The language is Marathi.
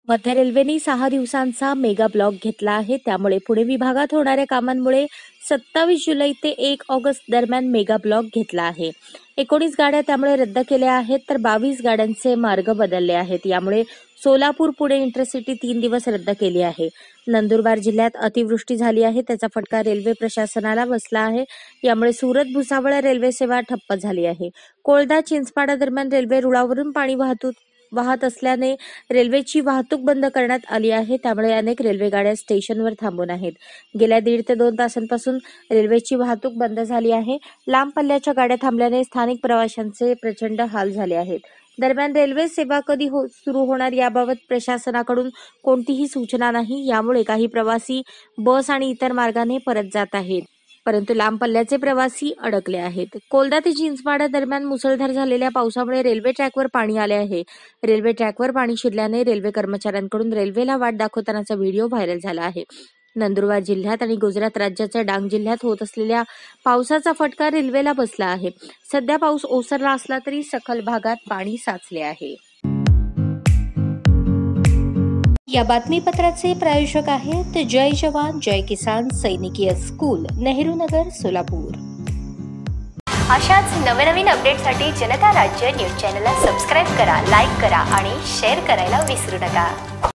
मध्य रेल्वेने 6 दिवसांचा मेगा ब्लॉक घेतला आहे. त्यामुळे पुणे विभागात होणाऱ्या कामांमुळे 27 जुलै ते 1 ऑगस्ट दरम्यान मेगा ब्लॉक घेतला आहे. 19 गाड्या त्यामुळे रद्द केल्या आहेत, तर 22 गाड्यांचे मार्ग बदलले आहेत. यामुळे सोलापूर पुणे इंटरसिटी 3 दिवस रद्द केली आहे. नंदुरबार जिल्ह्यात अतिवृष्टी झाली आहे, त्याचा फटका रेल्वे प्रशासनाला बसला आहे. यामुळे सुरत भुसावळ रेल्वे सेवा ठप्प झाली आहे. कोळदा चिंचपाडा दरम्यान रेल्वे रुळावरून पाणी वाहत असल्याने रेल्वेची वाहतूक बंद करण्यात आली आहे. त्यामुळे अनेक रेल्वे गाड्या स्टेशनवर थांबून आहेत. गेल्या 1.5 ते 2 तासांपासून रेल्वेची वाहतूक बंद झाली आहे. लांब पल्ल्याच्या गाड्या थांबल्याने स्थानिक प्रवाशांचे प्रचंड हाल झाले आहेत. दरम्यान रेल्वे सेवा कधी सुरू होणार याबाबत प्रशासनाकडून कोणतीही सूचना नाही. यामुळे काही प्रवासी बस आणि इतर मार्गाने परत जात आहेत, परंतु लांब पल्ल्याचे प्रवासी अडकले आहेत. कोलदा ते चिंचपाडा दरम्यान मुसळधार झालेल्या पावसामुळे रेल्वे ट्रॅकवर पाणी आले आहे. रेल्वे ट्रॅकवर पाणी शिरल्याने रेल्वे कर्मचाऱ्यांकडून रेल्वेला वाट दाखवतानाचा व्हिडिओ व्हायरल झाला आहे. नंदुरबार जिल्ह्यात आणि गुजरात राज्याच्या डांग जिल्ह्यात होत असलेल्या पावसाचा फटका रेल्वेला बसला आहे. सध्या पाऊस ओसरला असला तरी सखल भागात पाणी साचले आहे. या बातमीपत्राचे प्रायोजक आहेत जय जवान जय किसान सैनिकीय स्कूल, नेहरू नगर, सोलापूर. अशाच नवनवीन अपडेटसाठी जनता राज्य न्यूज चॅनलला सबस्क्राईब करा, लाईक करा आणि शेअर करायला विसरू नका.